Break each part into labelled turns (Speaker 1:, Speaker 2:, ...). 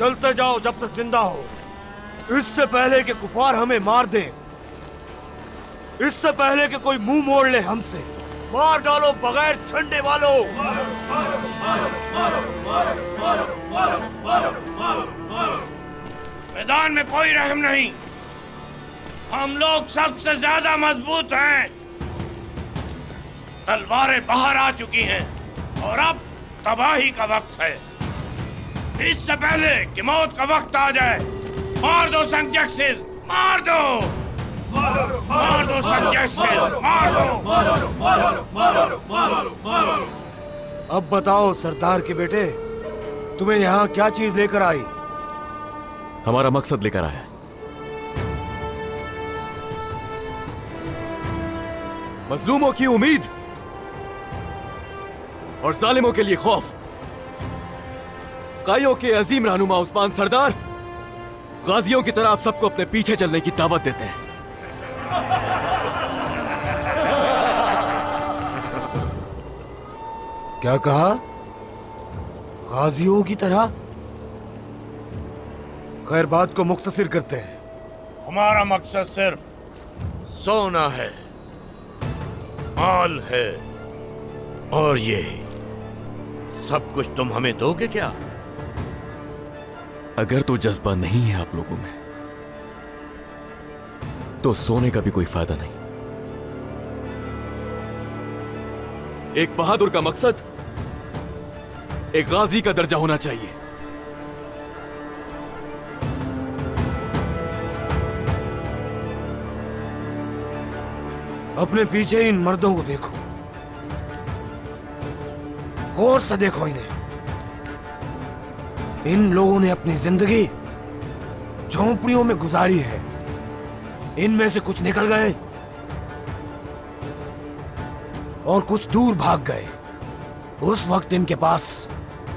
Speaker 1: चलते जाओ जब तक जिंदा हो, इससे पहले कि कुफार हमें मार दे, इससे पहले कि कोई मुंह मोड़ ले हमसे। मार डालो बगैर ठंडे वालों।
Speaker 2: मैदान में कोई रहम नहीं। हम लोग सबसे ज्यादा मजबूत हैं। तलवारें बाहर आ चुकी हैं और अब तबाही का वक्त है। इससे पहले कि मौत का वक्त आ जाए, मार दो संजैक्सिस, मार दो, मार दो संजैक्सिस, मार दो।
Speaker 1: अब बताओ सरदार के बेटे, तुम्हें यहाँ क्या चीज लेकर आई?
Speaker 3: हमारा मकसद लेकर आया। मजलूमों की उम्मीद और जालिमों के लिए खौफ। काइयों के अजीम रहनुमा उस्मान सरदार गाजियों की तरह आप सबको अपने पीछे चलने की दावत देते हैं।
Speaker 1: क्या कहा? गाजियों की तरह? खैर, बात को मुख्तसर करते हैं।
Speaker 2: हमारा मकसद सिर्फ सोना है, माल है, और ये सब कुछ तुम हमें दोगे क्या?
Speaker 3: अगर तो जज्बा नहीं है आप लोगों में, तो सोने का भी कोई फायदा नहीं। एक बहादुर का मकसद एक गाजी का दर्जा होना चाहिए।
Speaker 1: अपने पीछे इन मर्दों को देखो, गौर से देखो इन्हें। इन लोगों ने अपनी जिंदगी झोंपड़ियों में गुजारी है। इनमें से कुछ निकल गए और कुछ दूर भाग गए। उस वक्त इनके पास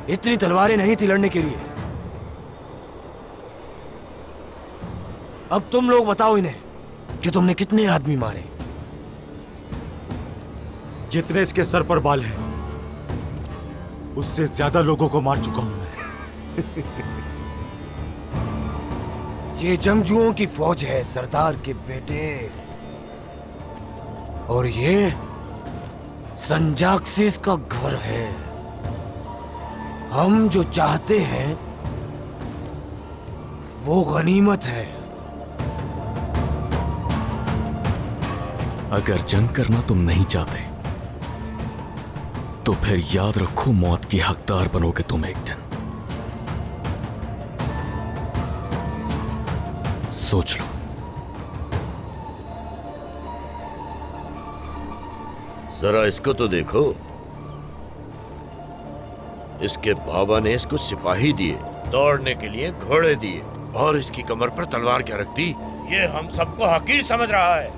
Speaker 1: इतनी तलवारें नहीं थी लड़ने के लिए। अब तुम लोग बताओ इन्हें कि तुमने कितने आदमी मारे?
Speaker 4: जितने इसके सर पर बाल हैं, उससे ज्यादा लोगों को मार चुका हूं मैं।
Speaker 1: ये जंगजुओं की फौज है सरदार के बेटे, और ये संजाक्सिस का घर है। हम जो चाहते हैं वो गनीमत है।
Speaker 3: अगर जंग करना तुम नहीं चाहते तो फिर याद रखो, मौत की हकदार बनोगे तुम एक दिन। सोच लो।
Speaker 2: जरा इसको तो देखो। इसके बाबा ने इसको सिपाही दिए, दौड़ने के लिए घोड़े दिए, और इसकी कमर पर तलवार क्या रख दी? ये हम सबको हकीर समझ रहा है।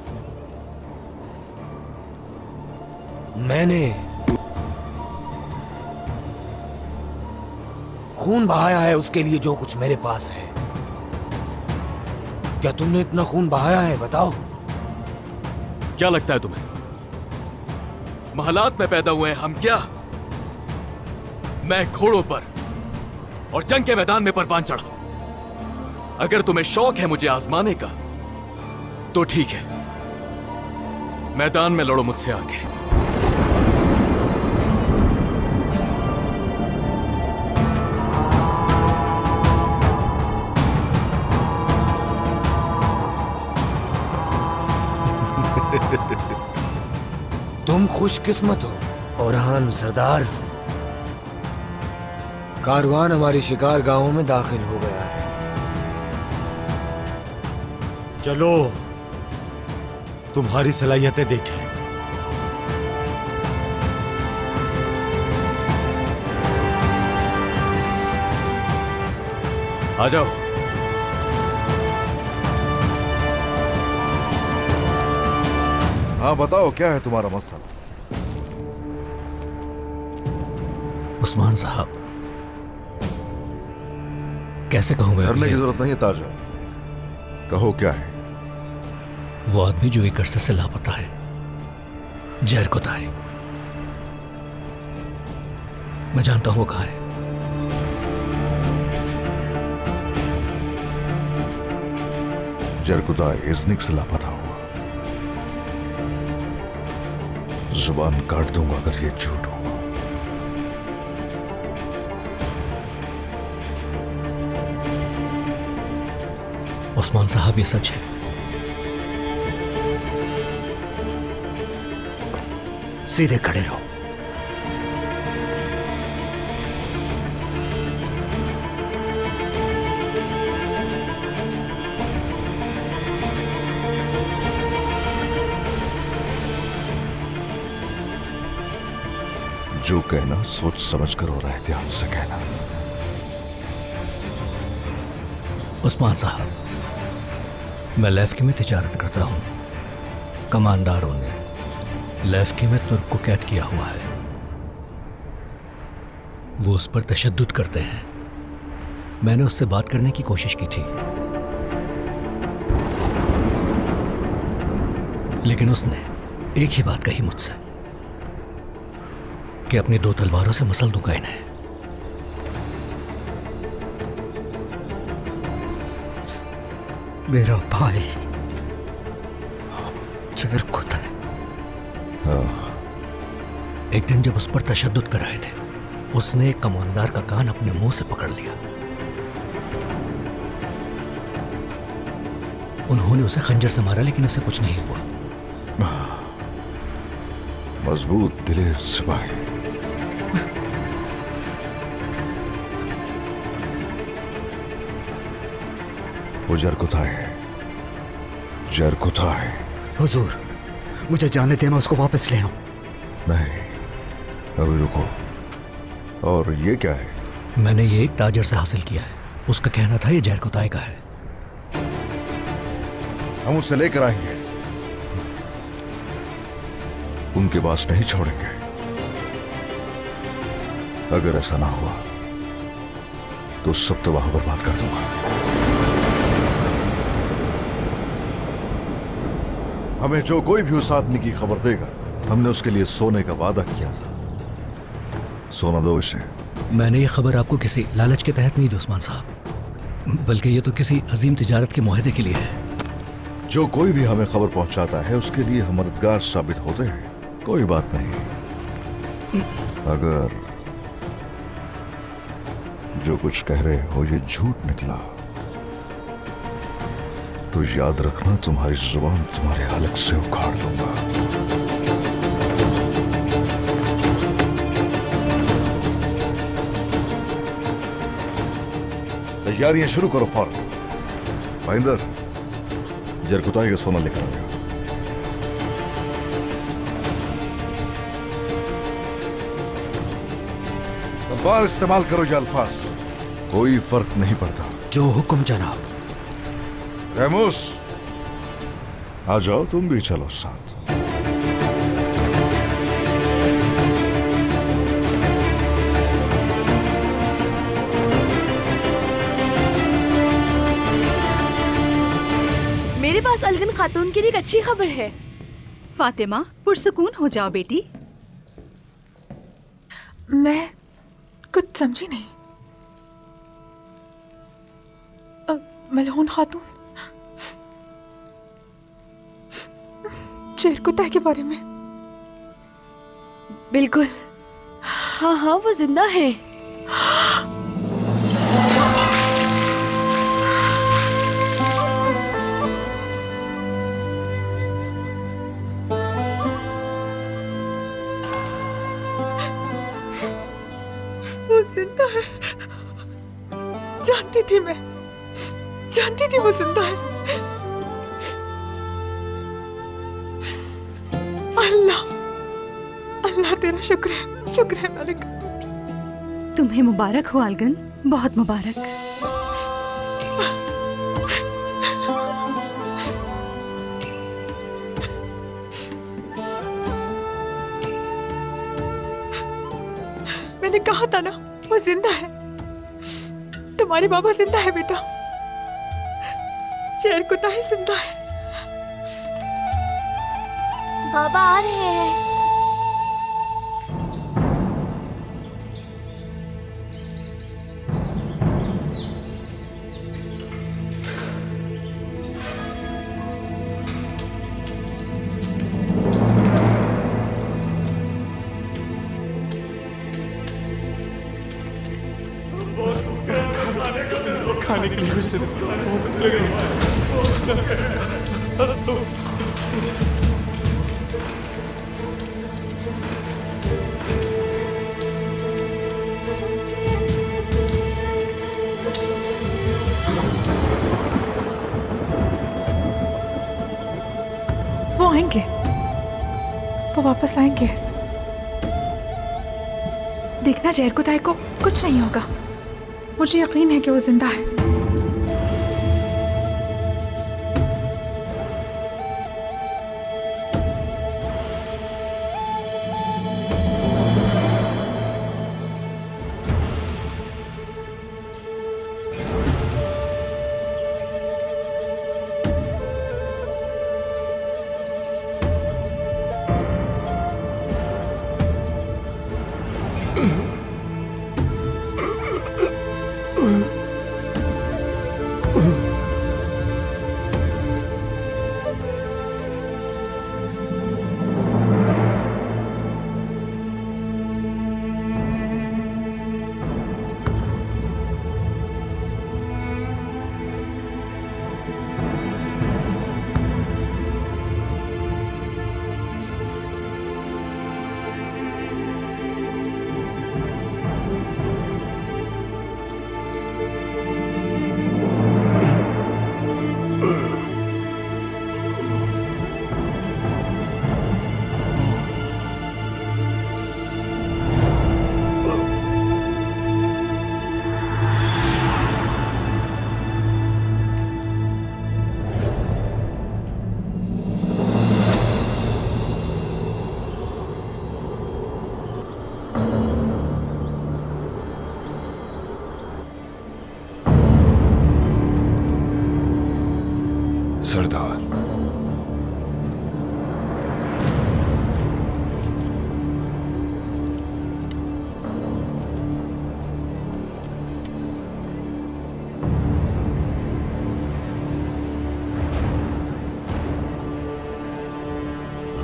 Speaker 1: मैंने खून बहाया है उसके लिए जो कुछ मेरे पास है। क्या तुमने इतना खून बहाया है? बताओ।
Speaker 3: क्या लगता है तुम्हें महलात में पैदा हुए हैं हम क्या? मैं घोड़ों पर और जंग के मैदान में परवान चढ़ा। अगर तुम्हें शौक है मुझे आजमाने का तो ठीक है, मैदान में लड़ो मुझसे आगे।
Speaker 1: तुम खुशकिस्मत हो ओरहान सरदार। कारवान हमारी शिकार गांवों में दाखिल हो गया है।
Speaker 4: चलो तुम्हारी सलाहियतें देखें।
Speaker 3: आ जाओ।
Speaker 5: हाँ बताओ, क्या है तुम्हारा मसला?
Speaker 6: उस्मान साहब, कैसे कहूं मैं?
Speaker 5: डरने की जरूरत नहीं है ताजा, कहो क्या है?
Speaker 6: वो आदमी जो एक अरसे से लापता है, जहर को है। मैं जानता हूं वो कहां है।
Speaker 5: जरकुदा इज़निक से लापता हुआ। जुबान काट दूंगा अगर ये झूठ हुआ।
Speaker 6: उस्मान साहब, ये सच है। सीधे खड़े रहो।
Speaker 5: जो कहना सोच समझ कर हो रहा है, ध्यान से कहना।
Speaker 6: उस्मान साहब, मैं लेफ्की में तिजारत करता हूं। कमांडारों ने लेफ्की में तुर्क को कैद किया हुआ है। वो उस पर तशद्दुद करते हैं। मैंने उससे बात करने की कोशिश की थी, लेकिन उसने एक ही बात कही मुझसे कि अपनी 2 तलवारों से मसल दूंगा इन्हें। मेरा भाई जरकुदा है। एक दिन जब उस पर तशद्दुद कर रहे थे, उसने एक कमांडर का कान अपने मुंह से पकड़ लिया। उन्होंने उसे खंजर से मारा, लेकिन उसे कुछ नहीं हुआ।
Speaker 5: मजबूत दिलेर सिपाही। वो जरकुदा है, जरकुदा है।
Speaker 7: हुजूर, मुझे जाने दे, मैं उसको वापस ले आऊं।
Speaker 5: नहीं, अभी रुको। और ये क्या है?
Speaker 6: मैंने ये एक ताजर से हासिल किया है। उसका कहना था ये जरकुदा का है।
Speaker 5: हम उसे लेकर आएंगे, उनके पास नहीं छोड़ेंगे। अगर ऐसा ना हुआ तो सब तबाह बर्बाद कर दूंगा। हमें जो कोई भी उस आदमी की खबर देगा, हमने उसके लिए सोने का वादा किया था। सोना दो इसे।
Speaker 6: मैंने ये खबर आपको किसी लालच के तहत नहीं दी उस्मान साहब, बल्कि ये तो किसी अजीम तिजारत के मुआहदे के लिए है।
Speaker 5: जो कोई भी हमें खबर पहुंचाता है उसके लिए हम मददगार साबित होते हैं। कोई बात नहीं। अगर जो कुछ कह रहे हो ये झूठ निकला तो याद रखना, तुम्हारी जुबान तुम्हारे हलक से उखाड़ दूंगा। तैयारियां शुरू करो फौरन। महेंद्र, जरकुदा का सोना लेकर आ गया। तलवार इस्तेमाल करो या अल्फाज, कोई फर्क नहीं पड़ता।
Speaker 7: जो हुक्म जनाब।
Speaker 5: रैमोस, आ जाओ, तुम भी चलो साथ।
Speaker 8: मेरे पास अलगन खातून के लिए एक अच्छी खबर है।
Speaker 9: फातिमा, पुरसुकून हो जाओ बेटी।
Speaker 10: मैं कुछ समझी नहीं। मलहून खातून जरकुदा के बारे में?
Speaker 8: बिल्कुल, हाँ हाँ, वो जिंदा है।
Speaker 10: वो जिंदा है। जानती थी मैं, जानती थी वो जिंदा है। अल्लाह, अल्लाह तेरा शुक्र है, शुक्र है मालिक।
Speaker 9: तुम्हें मुबारक हो अलगन, बहुत मुबारक।
Speaker 10: मैंने कहा था ना वो जिंदा है। तुम्हारे बाबा जिंदा है बेटा, जरकुदा ही जिंदा है।
Speaker 8: बाबा आ रहे हैं।
Speaker 1: खाने के लिए कुछ दे दो, भूख लग रही है।
Speaker 10: वो आएंगे, वो वापस आएंगे। देखना जहर को ताई को कुछ नहीं होगा। मुझे यकीन है कि वो जिंदा है।
Speaker 11: सरदार,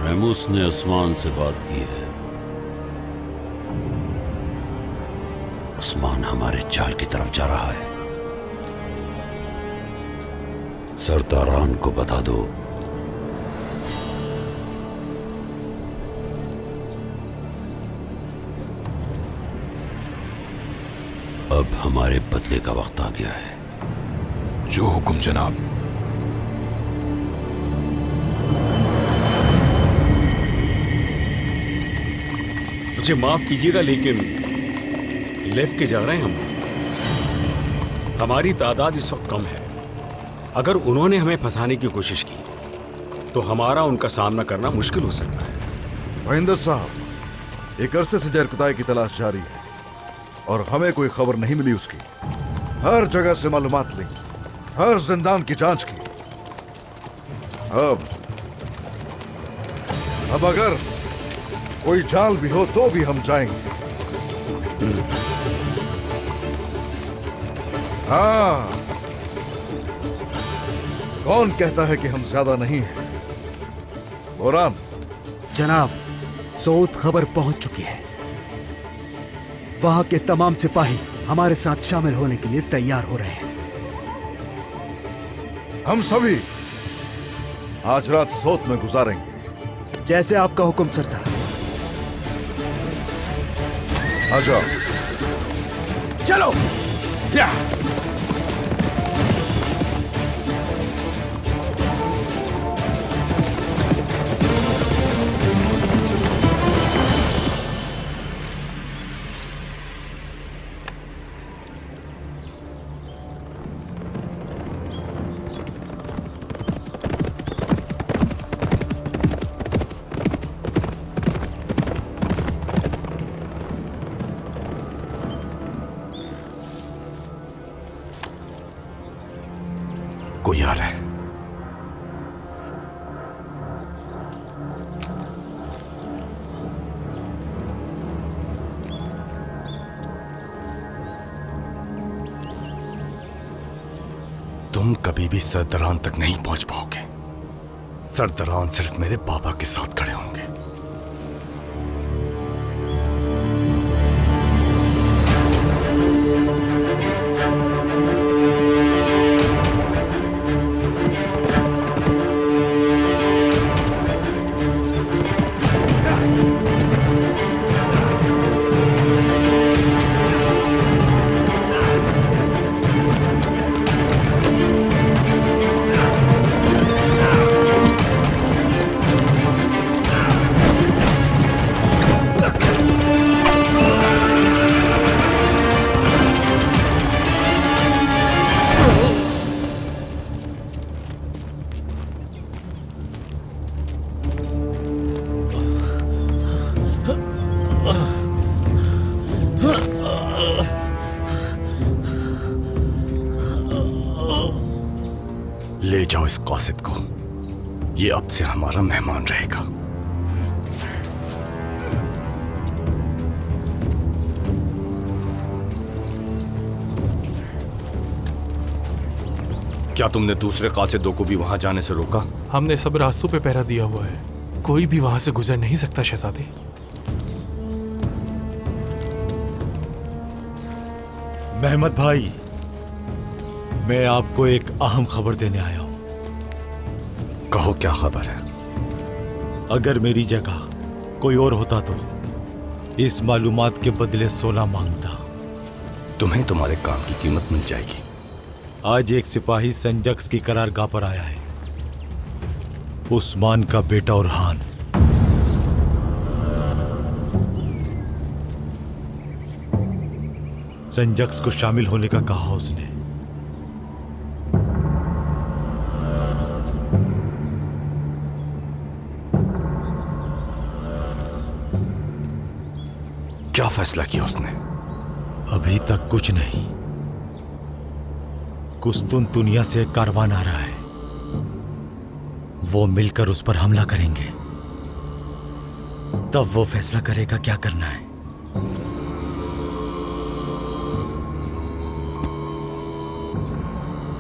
Speaker 12: रेमुस ने उस्मान से बात की है। उस्मान हमारे चाल की तरफ जा रहा है। सरदारान को बता दो अब हमारे बदले का वक्त आ गया है।
Speaker 11: जो हुक्म जनाब।
Speaker 13: मुझे माफ कीजिएगा लेकिन लेफ्ट के जा रहे हैं हम। हमारी तादाद इस वक्त कम है। अगर उन्होंने हमें फंसाने की कोशिश की तो हमारा उनका सामना करना मुश्किल हो सकता है।
Speaker 5: महेंद्र साहब, एक अरसे से जरकुताई की तलाश जारी है और हमें कोई खबर नहीं मिली उसकी। हर जगह से मालूमात ली, हर जिंदान की जांच की। अब अगर कोई जाल भी हो तो भी हम जाएंगे। हाँ, कौन कहता है कि हम ज्यादा नहीं हैं? बोराम।
Speaker 7: जनाब, सऊद खबर पहुंच चुकी है। वहां के तमाम सिपाही हमारे साथ शामिल होने के लिए तैयार हो रहे हैं।
Speaker 5: हम सभी आज रात सोत में गुजारेंगे।
Speaker 7: जैसे आपका हुक्म सरदार।
Speaker 5: आ जाओ।
Speaker 7: चलो।
Speaker 5: या।
Speaker 11: कोई आ रहा है। तुम कभी भी सरदरान तक नहीं पहुंच पाओगे। सरदरान सिर्फ मेरे बाबा के साथ खड़े होंगे। ले जाओ इस कासिद को, ये अब से हमारा मेहमान रहेगा। क्या तुमने दूसरे कासिदों को भी वहां जाने से रोका?
Speaker 14: हमने सब रास्तों पे पहरा दिया हुआ है, कोई भी वहां से गुजर नहीं सकता शहजादे।
Speaker 4: मेहमद भाई, मैं आपको एक अहम खबर देने आया हूं।
Speaker 11: कहो, क्या खबर है?
Speaker 4: अगर मेरी जगह कोई और होता तो इस मालूमात के बदले सोना मांगता।
Speaker 11: तुम्हें तुम्हारे काम की कीमत मिल जाएगी।
Speaker 4: आज एक सिपाही संजक्स की करारगाह पर आया है, उस्मान का बेटा उरहान। संजक्स को शामिल होने का कहा उसने।
Speaker 11: क्या फैसला किया उसने?
Speaker 4: अभी तक कुछ नहीं। कुस्तुनतुनिया से एक कारवान आ रहा है, वो मिलकर उस पर हमला करेंगे, तब वो फैसला करेगा क्या करना है।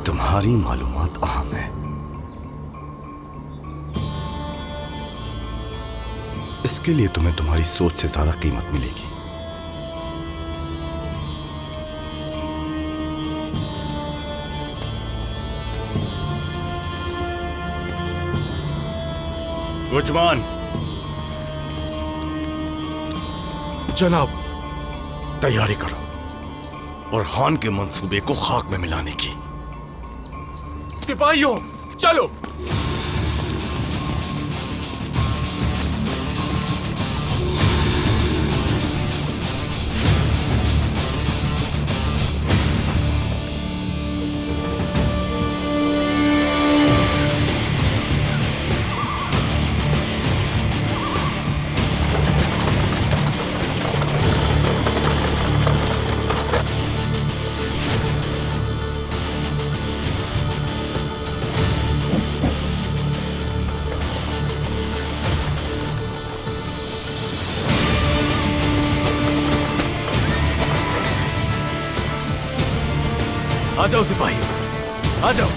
Speaker 11: तुम्हारी मालूमात अहम है, इसके लिए तुम्हें तुम्हारी सोच से ज्यादा कीमत मिलेगी। गुजमान,
Speaker 14: जनाब।
Speaker 11: तैयारी करो और हान के मंसूबे को खाक में मिलाने की।
Speaker 14: सिपाहियों, चलो।
Speaker 3: आ जाओ सिपाही, आ जाओ।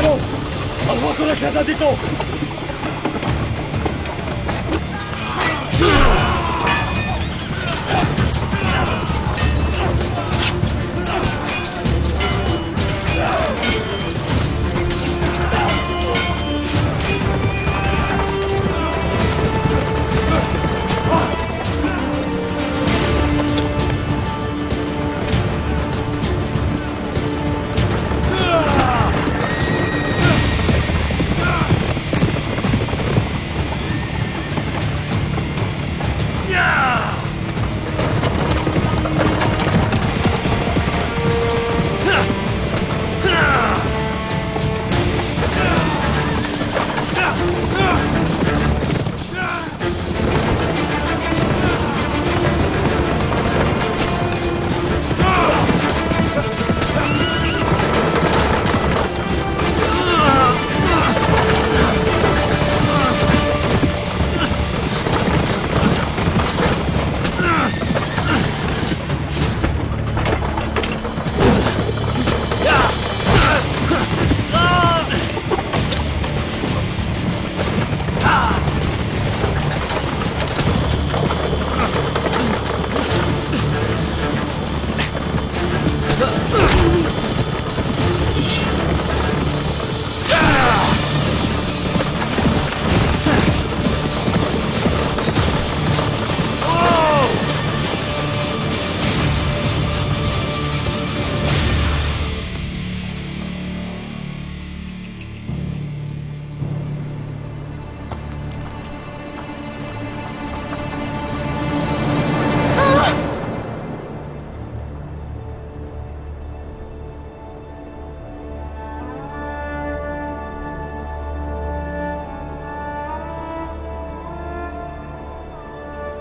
Speaker 1: करो, अगवा करो शहजादी को।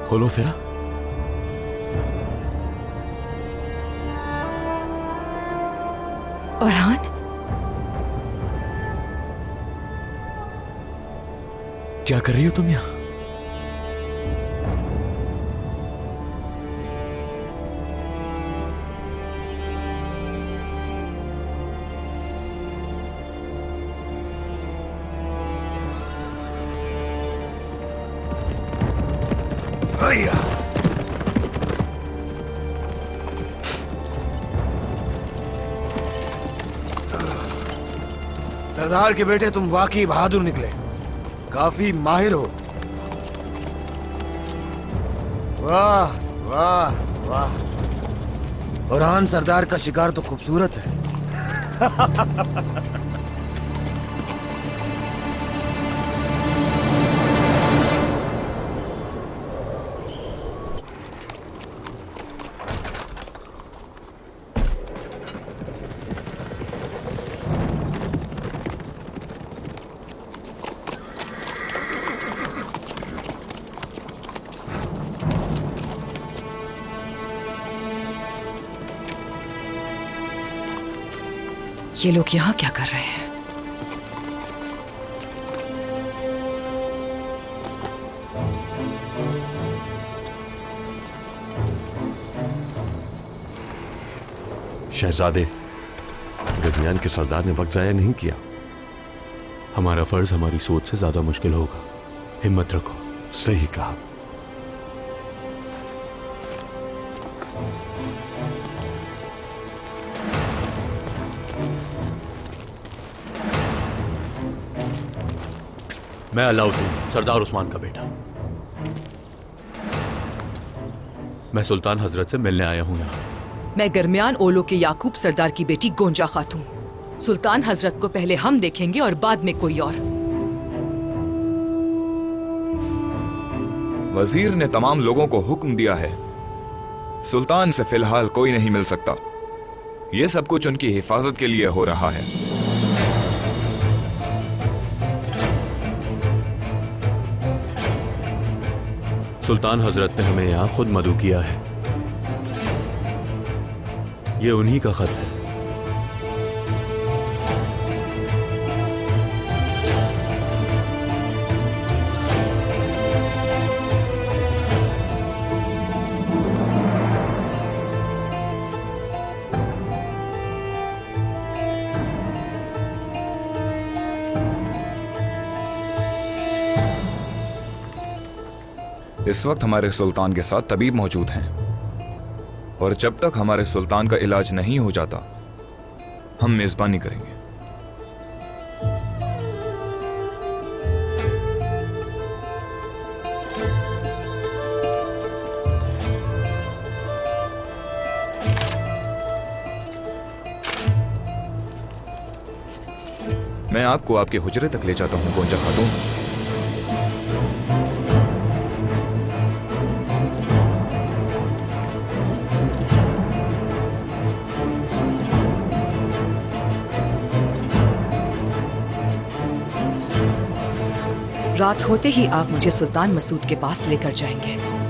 Speaker 3: खोलो फिरा।
Speaker 10: ओरहान,
Speaker 3: क्या कर रही हो तुम यहां?
Speaker 1: सरदार के बेटे, तुम वाकई बहादुर निकले, काफी माहिर हो। वाह वाह वाह। ओरहान सरदार का शिकार तो खूबसूरत है।
Speaker 10: ये लोग यहाँ क्या कर रहे हैं?
Speaker 11: शहजादे, गदनियान के सरदार ने वक्त जाया नहीं किया।
Speaker 13: हमारा फर्ज हमारी सोच से ज्यादा मुश्किल होगा। हिम्मत रखो।
Speaker 11: सही कहा।
Speaker 3: मैं अलाउद्दीन, सरदार उस्मान का बेटा। मैं सुल्तान हजरत से मिलने आया हूं यहाँ।
Speaker 10: मैं दरमियान ओलो के याकूब सरदार की बेटी गोंजा खातून। सुल्तान हजरत को पहले हम देखेंगे और बाद में कोई और।
Speaker 15: वजीर ने तमाम लोगों को हुक्म दिया है, सुल्तान से फिलहाल कोई नहीं मिल सकता। यह सब कुछ उनकी हिफाजत के लिए हो रहा है।
Speaker 3: सुल्तान हजरत ने हमें यहां खुद मदऊ किया है। ये उन्हीं का खत है।
Speaker 15: इस वक्त हमारे सुल्तान के साथ तबीब मौजूद हैं और जब तक हमारे सुल्तान का इलाज नहीं हो जाता हम मेजबानी करेंगे। मैं आपको आपके हुजरे तक ले जाता हूं गोंजा खातून।
Speaker 10: रात होते ही आप मुझे सुल्तान मसूद के पास लेकर जाएंगे।